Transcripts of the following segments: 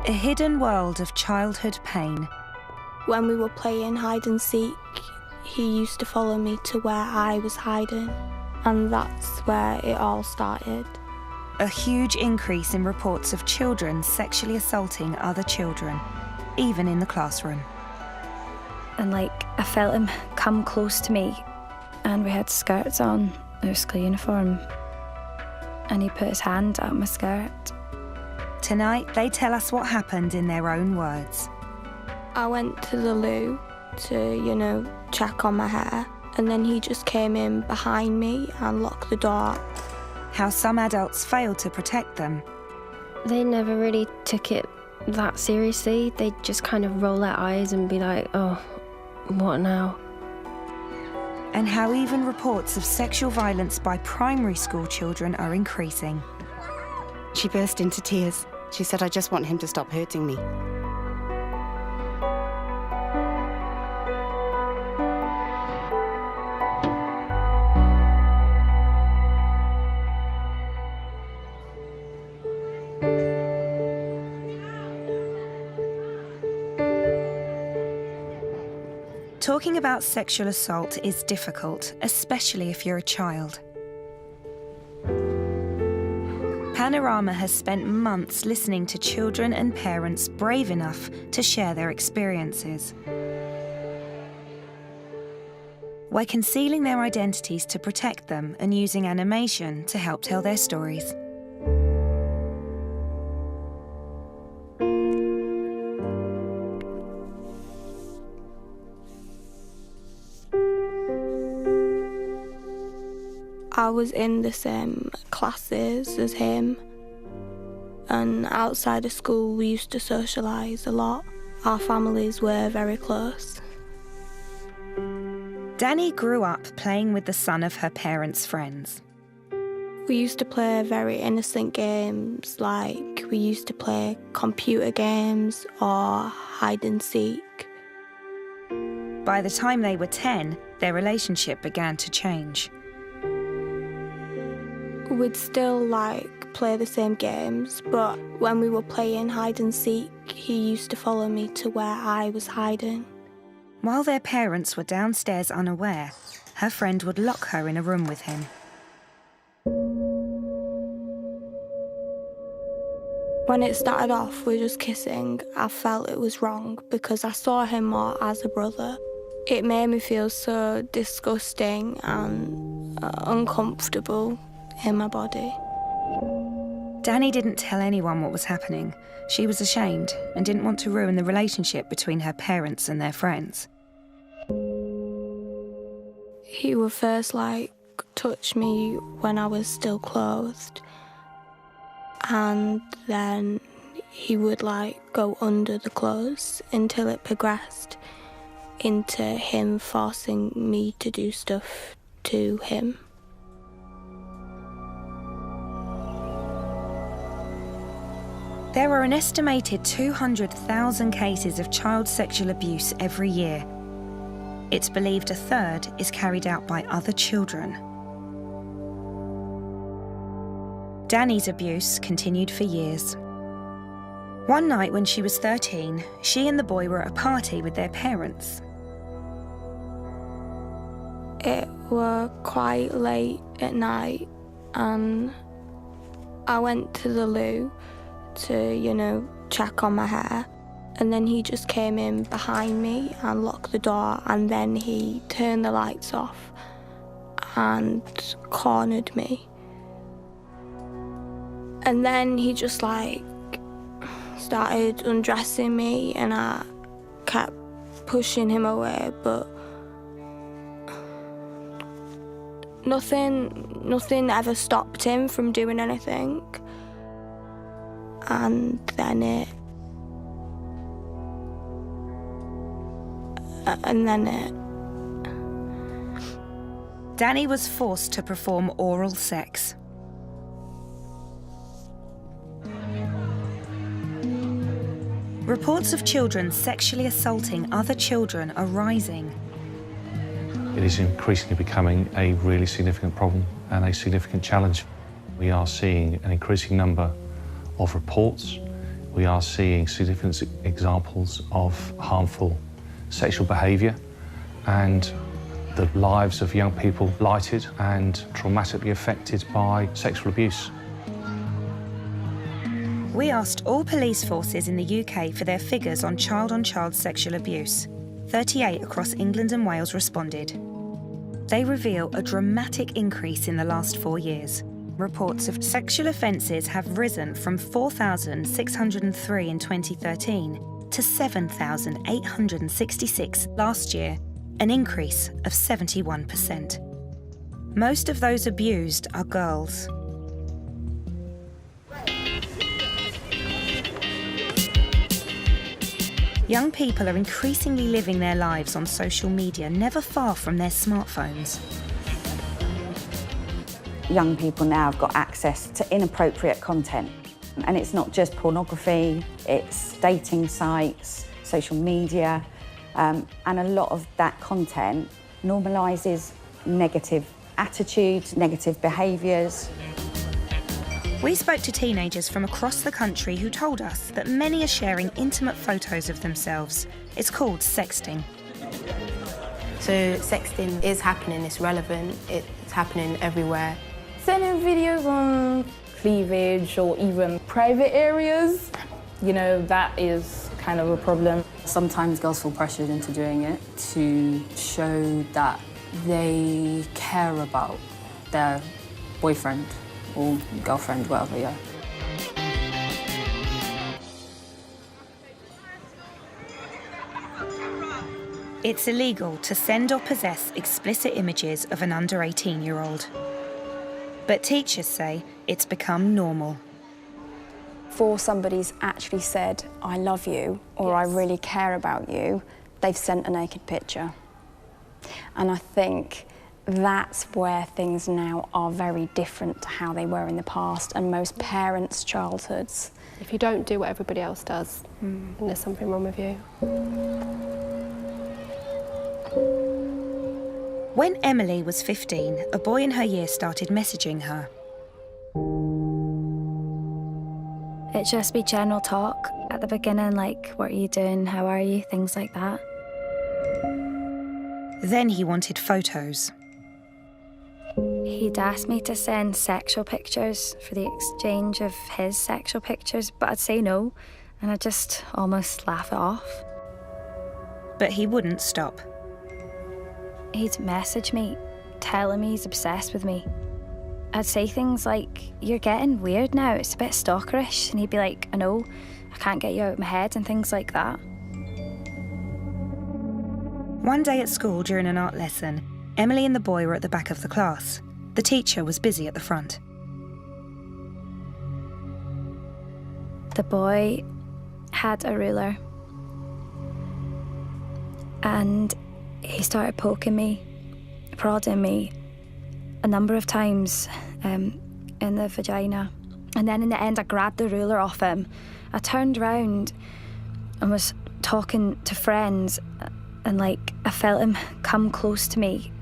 A hidden world of childhood pain. When we were playing hide and seek, he used to follow me to where I was hiding, and that's where it all started. A huge increase in reports of children sexually assaulting other children, even in the classroom. And I felt him come close to me, and we had skirts on, our school uniform, and he put his hand up my skirt. Tonight, they tell us what happened in their own words. I went to the loo to, check on my hair, and then he just came in behind me and locked the door. How some adults failed to protect them. They never really took it that seriously. They'd just kind of roll their eyes and be like, oh, what now? And how even reports of sexual violence by primary school children are increasing. She burst into tears. She said, "I just want him to stop hurting me." Talking about sexual assault is difficult, especially if you're a child. Panorama has spent months listening to children and parents brave enough to share their experiences. We're concealing their identities to protect them and using animation to help tell their stories. I was in the same classes as him, and outside of school we used to socialise a lot. Our families were very close. Danny grew up playing with the son of her parents' friends. We used to play very innocent games, like we used to play computer games or hide and seek. By the time they were 10, their relationship began to change. We'd still play the same games, but when we were playing hide and seek, he used to follow me to where I was hiding. While their parents were downstairs unaware, her friend would lock her in a room with him. When it started off with just kissing, I felt it was wrong because I saw him more as a brother. It made me feel so disgusting and uncomfortable in my body. Danny didn't tell anyone what was happening. She was ashamed and didn't want to ruin the relationship between her parents and their friends. He would first touch me when I was still clothed, and then he would go under the clothes until it progressed into him forcing me to do stuff to him. There are an estimated 200,000 cases of child sexual abuse every year. It's believed a third is carried out by other children. Danny's abuse continued for years. One night when she was 13, she and the boy were at a party with their parents. It were quite late at night, and I went to the loo to, check on my hair. And then he just came in behind me and locked the door, and then he turned the lights off and cornered me. And then he just started undressing me, and I kept pushing him away, but nothing ever stopped him from doing anything. And then Danny was forced to perform oral sex. Reports of children sexually assaulting other children are rising. It is increasingly becoming a really significant problem and a significant challenge. We are seeing an increasing number of reports We are seeing significant examples of harmful sexual behaviour and the lives of young people blighted and traumatically affected by sexual abuse. We asked all police forces in the UK for their figures on child-on-child sexual abuse. 38 across England and Wales responded. They reveal a dramatic increase in the last 4 years. Reports of sexual offences have risen from 4,603 in 2013 to 7,866 last year, an increase of 71%. Most of those abused are girls. Young people are increasingly living their lives on social media, never far from their smartphones. Young people now have got access to inappropriate content. And it's not just pornography, it's dating sites, social media, and a lot of that content normalises negative attitudes, negative behaviours. We spoke to teenagers from across the country who told us that many are sharing intimate photos of themselves. It's called sexting. So sexting is happening, it's relevant, it's happening everywhere. Sending videos on cleavage or even private areas, you know, that is kind of a problem. Sometimes girls feel pressured into doing it to show that they care about their boyfriend or girlfriend, whatever, yeah. It's illegal to send or possess explicit images of an under 18-year-old. But teachers say it's become normal. Before somebody's actually said, I love you, or I really care about you, they've sent a naked picture. And I think that's where things now are very different to how they were in the past and most parents' childhoods. If you don't do what everybody else does, then there's something wrong with you. When Emily was 15, a boy in her year started messaging her. It'd just be general talk at the beginning, like, what are you doing, how are you, things like that. Then he wanted photos. He'd asked me to send sexual pictures for the exchange of his sexual pictures, but I'd say no, and I'd just almost laugh it off. But he wouldn't stop. He'd message me, telling me he's obsessed with me. I'd say things like, you're getting weird now, it's a bit stalkerish, and he'd be like, I know, I can't get you out of my head, and things like that. One day at school during an art lesson, Emily and the boy were at the back of the class. The teacher was busy at the front. The boy had a ruler, and he started poking me, prodding me a number of times in the vagina. And then in the end, I grabbed the ruler off him. I turned around and was talking to friends, and I felt him come close to me.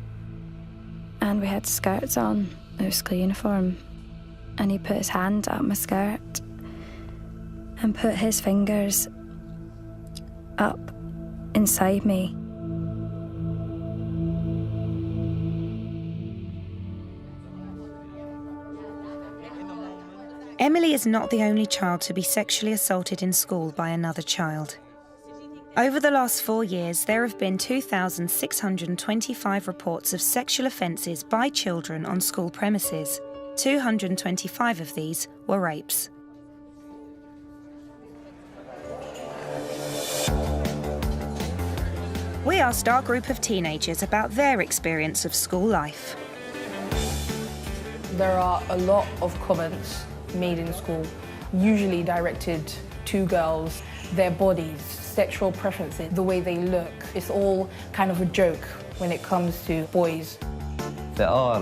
And we had skirts on, it was school uniform. And he put his hand up my skirt and put his fingers up inside me. Emily is not the only child to be sexually assaulted in school by another child. Over the last 4 years, there have been 2,625 reports of sexual offences by children on school premises. 225 of these were rapes. We asked our group of teenagers about their experience of school life. There are a lot of comments made in school, usually directed to girls, their bodies, sexual preferences, the way they look. It's all kind of a joke when it comes to boys. There are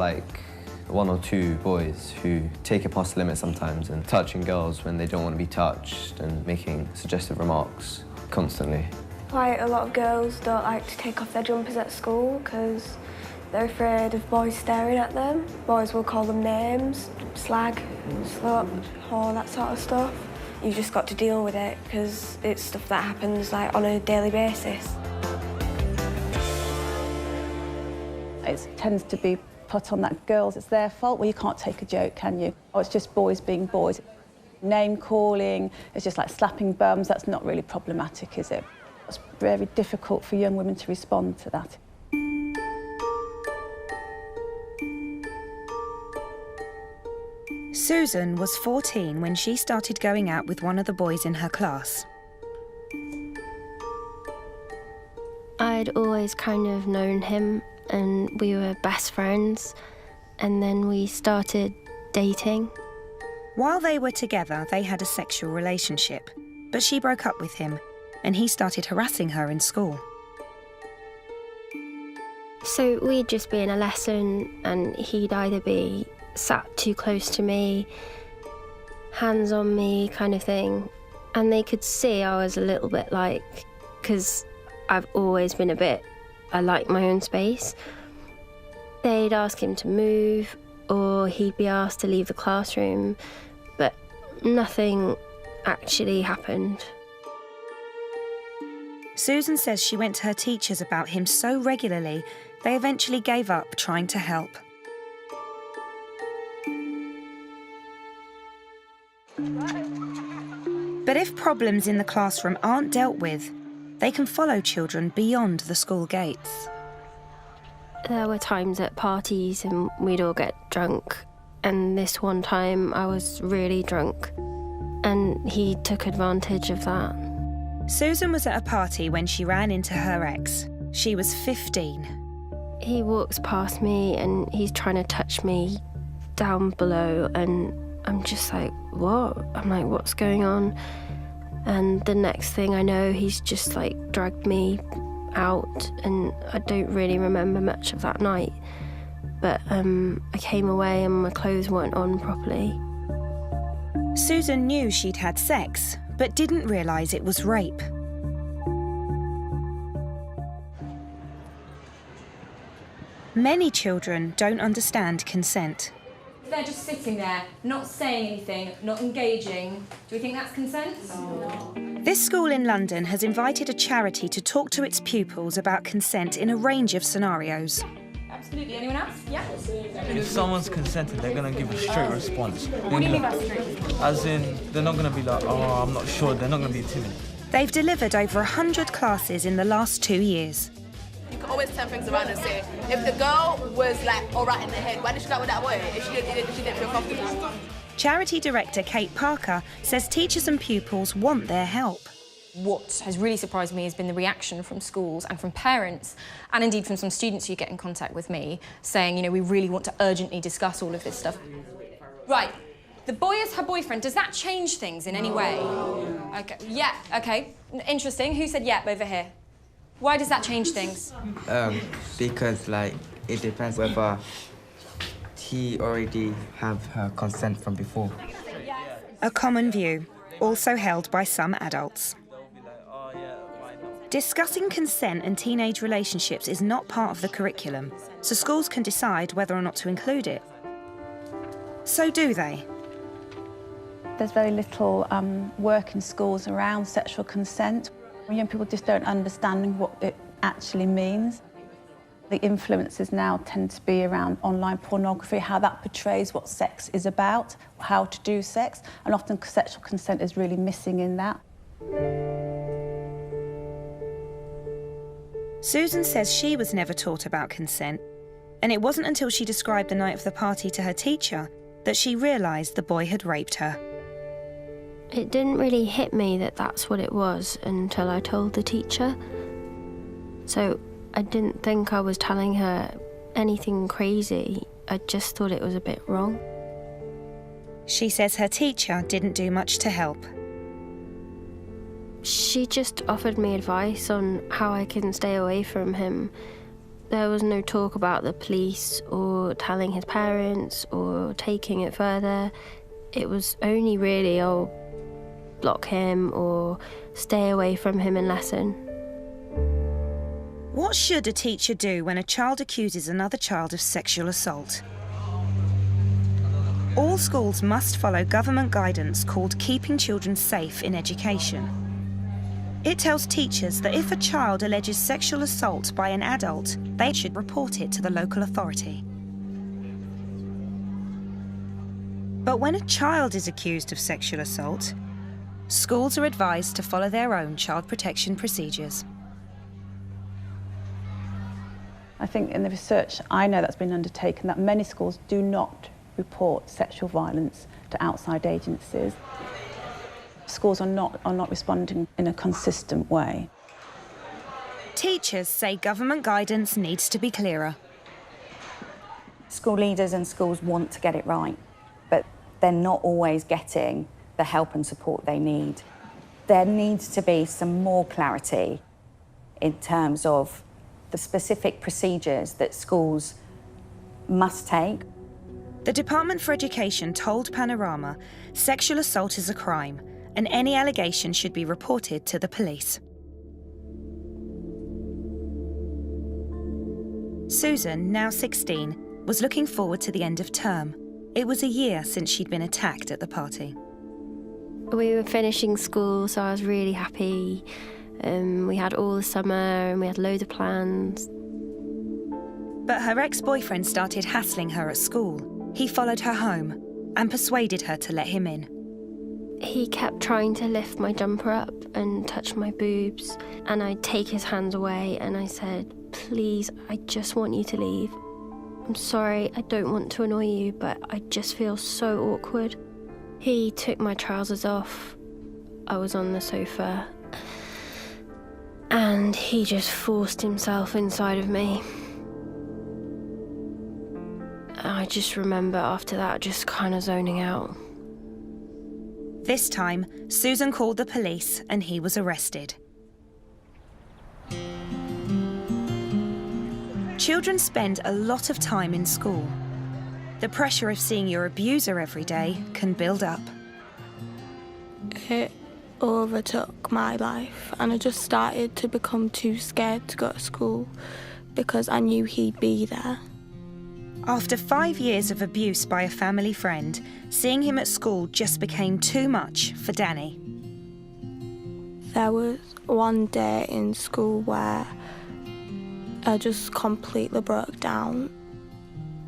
one or two boys who take it past the limit sometimes and touching girls when they don't want to be touched and making suggestive remarks constantly. Quite a lot of girls don't like to take off their jumpers at school because they're afraid of boys staring at them. Boys will call them names, slag, slut, whore, that sort of stuff. you just got to deal with it because it's stuff that happens like on a daily basis. It tends to be put on that girls, it's their fault. Well, you can't take a joke, can you? Oh, it's just boys being boys. Name calling, it's just like slapping bums. That's not really problematic, is it? It's very difficult for young women to respond to that. Susan was 14 when she started going out with one of the boys in her class. I'd always kind of known him and we were best friends, and then we started dating. While they were together, they had a sexual relationship, but she broke up with him and he started harassing her in school. So we'd just be in a lesson and he'd either be sat too close to me, hands on me kind of thing, and they could see I was a little bit like, because I've always been I like my own space. They'd ask him to move or he'd be asked to leave the classroom, but nothing actually happened. Susan says she went to her teachers about him so regularly, they eventually gave up trying to help. But if problems in the classroom aren't dealt with, they can follow children beyond the school gates. There were times at parties and we'd all get drunk, and this one time I was really drunk and he took advantage of that. Susan was at a party when she ran into her ex. She was 15. He walks past me and he's trying to touch me down below, and I'm just like, what? I'm like, what's going on? And the next thing I know, he's just like dragged me out, and I don't really remember much of that night. But I came away and my clothes weren't on properly. Susan knew she'd had sex, but didn't realise it was rape. Many children don't understand consent. They're just sitting there, not saying anything, not engaging. Do we think that's consent? No. This school in London has invited a charity to talk to its pupils about consent in a range of scenarios. Absolutely. Anyone else? Yeah? If someone's consented, they're going to give a straight response. What do you mean by straight? As in, they're not going to be like, oh, I'm not sure. They're not going to be timid. They've delivered over 100 classes in the last 2 years. You can always turn things around and say, if the girl was like all right in the head, why did she go with that boy if she didn't feel comfortable? Charity director Kate Parker says teachers and pupils want their help. What has really surprised me has been the reaction from schools and from parents, and indeed from some students who get in contact with me, saying, you know, we really want to urgently discuss all of this stuff. Right, the boy is her boyfriend. Does that change things in any way? Okay, yeah, okay. Interesting. Who said yep over here? Why does that change things? Because, like, it depends whether he already have her consent from before. A common view, also held by some adults. Discussing consent and teenage relationships is not part of the curriculum, so schools can decide whether or not to include it. So do they? There's very little work in schools around sexual consent. Young people just don't understand what it actually means. The influences now tend to be around online pornography, how that portrays what sex is about, how to do sex, and often sexual consent is really missing in that. Susan says she was never taught about consent, and it wasn't until she described the night of the party to her teacher that she realised the boy had raped her. It didn't really hit me that that's what it was until I told the teacher. So I didn't think I was telling her anything crazy. I just thought it was a bit wrong. She says her teacher didn't do much to help. She just offered me advice on how I can stay away from him. There was no talk about the police or telling his parents or taking it further. It was only really, oh, block him or stay away from him in lesson. What should a teacher do when a child accuses another child of sexual assault? All schools must follow government guidance called Keeping Children Safe in Education. It tells teachers that if a child alleges sexual assault by an adult, they should report it to the local authority. But when a child is accused of sexual assault, schools are advised to follow their own child protection procedures. I think in the research I know that's been undertaken that many schools do not report sexual violence to outside agencies. Schools are not responding in a consistent way. Teachers say government guidance needs to be clearer. School leaders and schools want to get it right, but they're not always getting the help and support they need. There needs to be some more clarity in terms of the specific procedures that schools must take. The Department for Education told Panorama sexual assault is a crime and any allegation should be reported to the police. Susan, now 16, was looking forward to the end of term. It was a year since she'd been attacked at the party. We were finishing school, so I was really happy. We had all the summer and we had loads of plans. But her ex-boyfriend started hassling her at school. He followed her home and persuaded her to let him in. He kept trying to lift my jumper up and touch my boobs, and I'd take his hands away and I said, "Please, I just want you to leave. I'm sorry, I don't want to annoy you, but I just feel so awkward." He took my trousers off. I was on the sofa and he just forced himself inside of me. I just remember after that just kind of zoning out. This time, Susan called the police and he was arrested. Children spend a lot of time in school. The pressure of seeing your abuser every day can build up. It overtook my life and I just started to become too scared to go to school because I knew he'd be there. After 5 years of abuse by a family friend, seeing him at school just became too much for Danny. There was one day in school where I just completely broke down,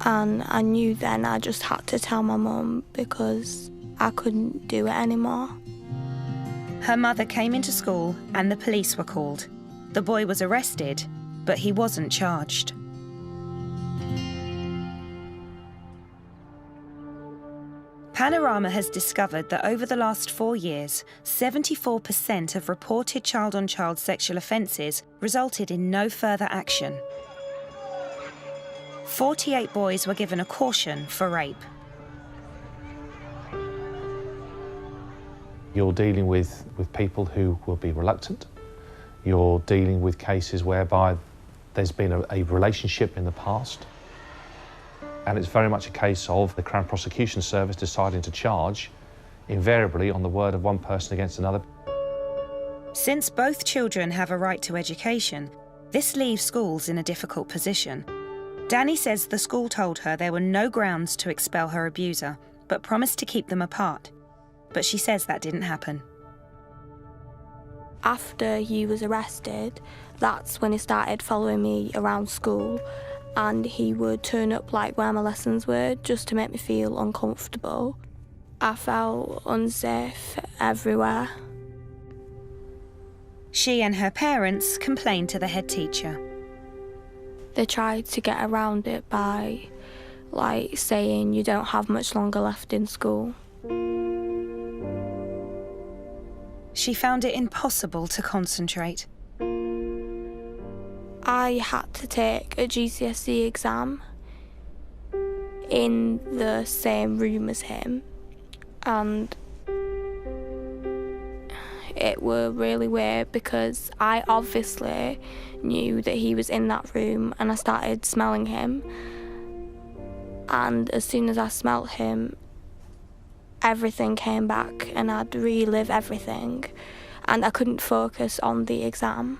and I knew then I just had to tell my mum because I couldn't do it anymore. Her mother came into school and the police were called. The boy was arrested, but he wasn't charged. Panorama has discovered that over the last 4 years, 74% of reported child-on-child sexual offences resulted in no further action. 48 boys were given a caution for rape. You're dealing with people who will be reluctant. You're dealing with cases whereby there's been a relationship in the past. And it's very much a case of the Crown Prosecution Service deciding to charge, invariably on the word of one person against another. Since both children have a right to education, this leaves schools in a difficult position. Danny says the school told her there were no grounds to expel her abuser, but promised to keep them apart. But she says that didn't happen. After he was arrested, that's when he started following me around school, and he would turn up like where my lessons were just to make me feel uncomfortable. I felt unsafe everywhere. She and her parents complained to the head teacher. They tried to get around it by saying you don't have much longer left in school. She found it impossible to concentrate. I had to take a GCSE exam in the same room as him, and it were really weird because I obviously knew that he was in that room, and I started smelling him, and as soon as I smelt him, everything came back and I'd relive everything, and I couldn't focus on the exam.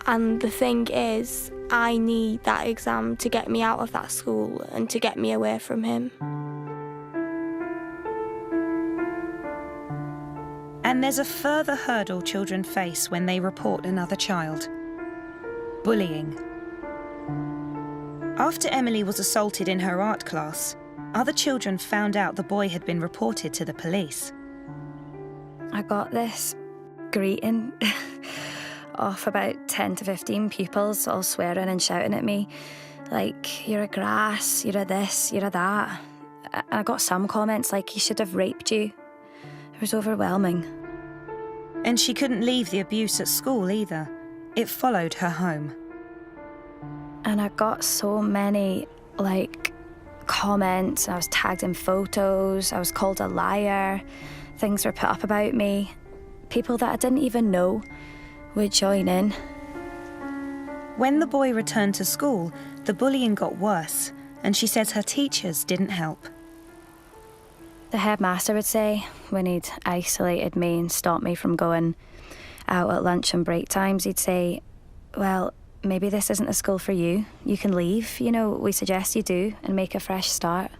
And the thing is, I need that exam to get me out of that school and to get me away from him. And there's a further hurdle children face when they report another child: bullying. After Emily was assaulted in her art class, other children found out the boy had been reported to the police. I got this greeting off about 10 to 15 pupils all swearing and shouting at me, like, you're a grass, you're a this, you're a that. And I got some comments like, he should have raped you. It was overwhelming. And she couldn't leave the abuse at school either. It followed her home. And I got so many, comments. I was tagged in photos. I was called a liar. Things were put up about me. People that I didn't even know would join in. When the boy returned to school, the bullying got worse, and she says her teachers didn't help. The headmaster would say, when he'd isolated me and stopped me from going out at lunch and break times, he'd say, well, maybe this isn't a school for you. You can leave, we suggest you do, and make a fresh start.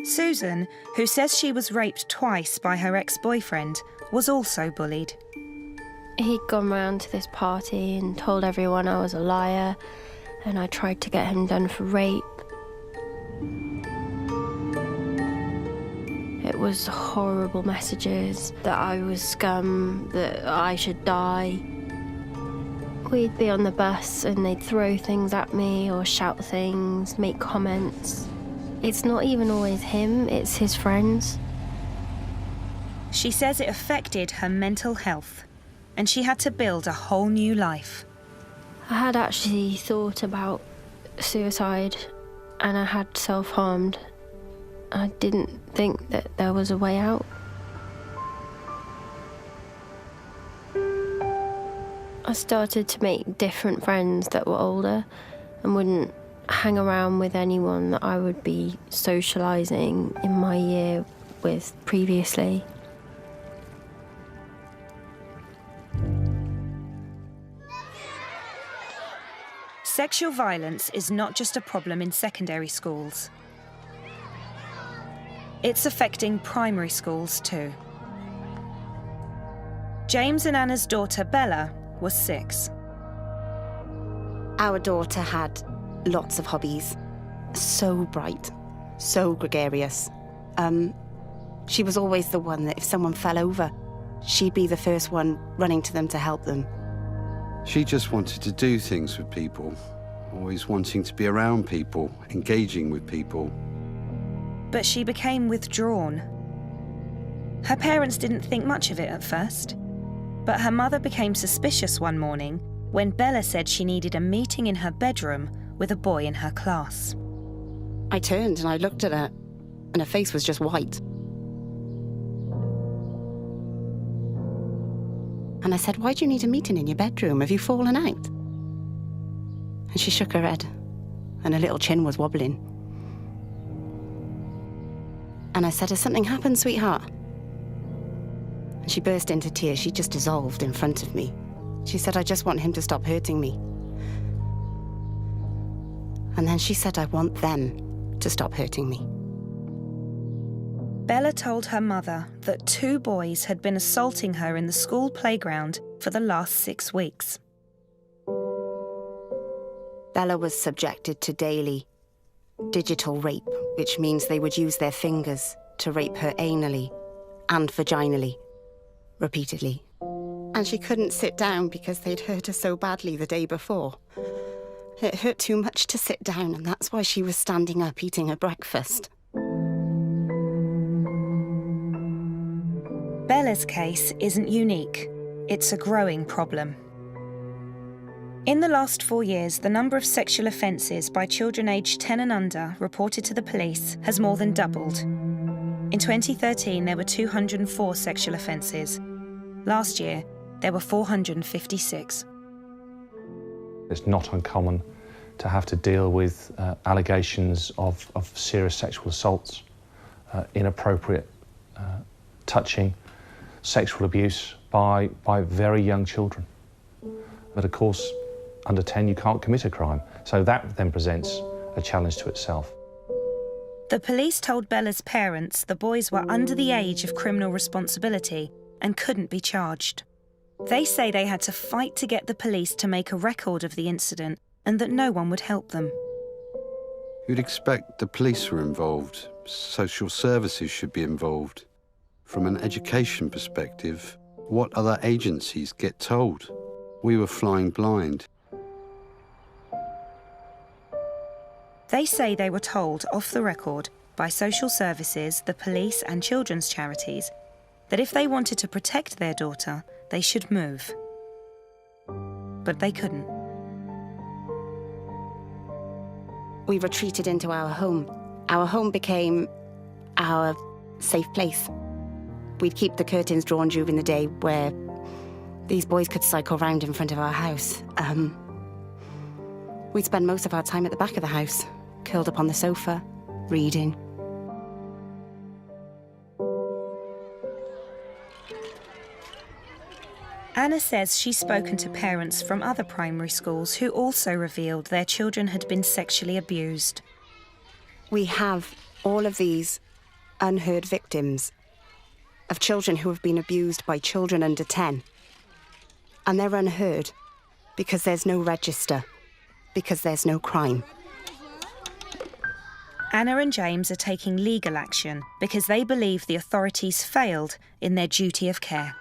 Susan, who says she was raped twice by her ex-boyfriend, was also bullied. He'd gone round to this party and told everyone I was a liar, and I tried to get him done for rape. It was horrible messages, that I was scum, that I should die. We'd be on the bus and they'd throw things at me or shout things, make comments. It's not even always him, it's his friends. She says it affected her mental health, and she had to build a whole new life. I had actually thought about suicide, and I had self-harmed. I didn't think that there was a way out. I started to make different friends that were older and wouldn't hang around with anyone that I would be socialising in my year with previously. Sexual violence is not just a problem in secondary schools. It's affecting primary schools too. James and Anna's daughter, Bella, was 6. Our daughter had lots of hobbies. So bright, so gregarious. She was always the one that if someone fell over, she'd be the first one running to them to help them. She just wanted to do things with people, always wanting to be around people, engaging with people. But she became withdrawn. Her parents didn't think much of it at first, but her mother became suspicious one morning when Bella said she needed a meeting in her bedroom with a boy in her class. I turned and I looked at her, and her face was just white. And I said, why do you need a meeting in your bedroom? Have you fallen out? And she shook her head, and her little chin was wobbling. And I said, has something happened, sweetheart? And she burst into tears. She just dissolved in front of me. She said, I just want him to stop hurting me. And then she said, I want them to stop hurting me. Bella told her mother that 2 boys had been assaulting her in the school playground for the last 6 weeks. Bella was subjected to daily digital rape, which means they would use their fingers to rape her anally and vaginally, repeatedly. And she couldn't sit down because they'd hurt her so badly the day before. It hurt too much to sit down, and that's why she was standing up eating her breakfast. Bella's case isn't unique. It's a growing problem. In the last 4 years, the number of sexual offences by children aged 10 and under reported to the police has more than doubled. In 2013, there were 204 sexual offences. Last year, there were 456. It's not uncommon to have to deal with allegations of serious sexual assaults, inappropriate touching, sexual abuse by very young children. But of course, under 10 you can't commit a crime, so that then presents a challenge to itself. The police told Bella's parents the boys were under the age of criminal responsibility and couldn't be charged. They say they had to fight to get the police to make a record of the incident and that no one would help them. You'd expect the police were involved, social services should be involved. From an education perspective, what other agencies get told? We were flying blind. They say they were told off the record by social services, the police and children's charities that if they wanted to protect their daughter, they should move. But they couldn't. We retreated into our home. Our home became our safe place. We'd keep the curtains drawn during the day where these boys could cycle round in front of our house. We'd spend most of our time at the back of the house, curled up on the sofa, reading. Anna says she's spoken to parents from other primary schools who also revealed their children had been sexually abused. We have all of these unheard victims of children who have been abused by children under 10. And they're unheard because there's no register, because there's no crime. Anna and James are taking legal action because they believe the authorities failed in their duty of care.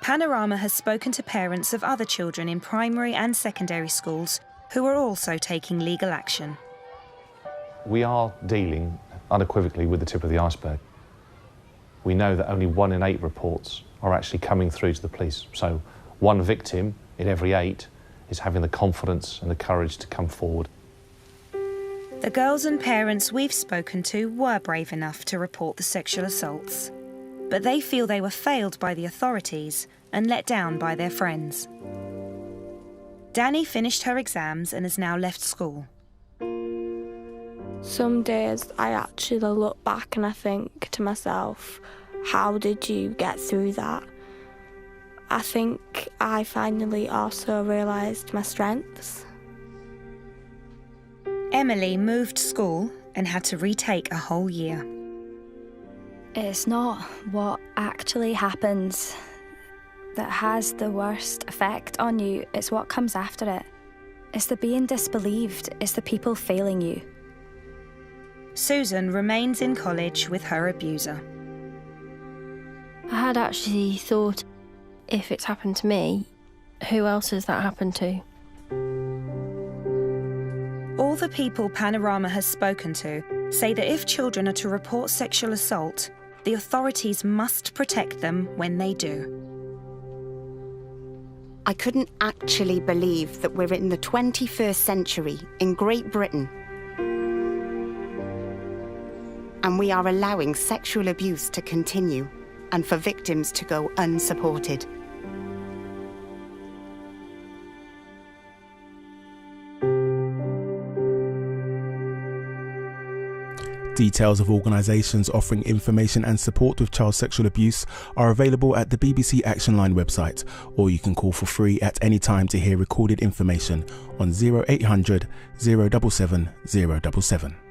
Panorama has spoken to parents of other children in primary and secondary schools who are also taking legal action. We are dealing unequivocally with the tip of the iceberg. We know that only 1 in 8 reports are actually coming through to the police. So 1 victim in every 8 is having the confidence and the courage to come forward. The girls and parents we've spoken to were brave enough to report the sexual assaults, but they feel they were failed by the authorities and let down by their friends. Danny finished her exams and has now left school. Some days I actually look back and I think to myself, how did you get through that? I think I finally also realised my strengths. Emily moved school and had to retake a whole year. It's not what actually happens that has the worst effect on you, it's what comes after it. It's the being disbelieved, it's the people failing you. Susan remains in college with her abuser. I had actually thought, if it's happened to me, who else has that happened to? All the people Panorama has spoken to say that if children are to report sexual assault, the authorities must protect them when they do. I couldn't actually believe that we're in the 21st century in Great Britain and we are allowing sexual abuse to continue and for victims to go unsupported. Details of organisations offering information and support with child sexual abuse are available at the BBC Action Line website, or you can call for free at any time to hear recorded information on 0800 077 077.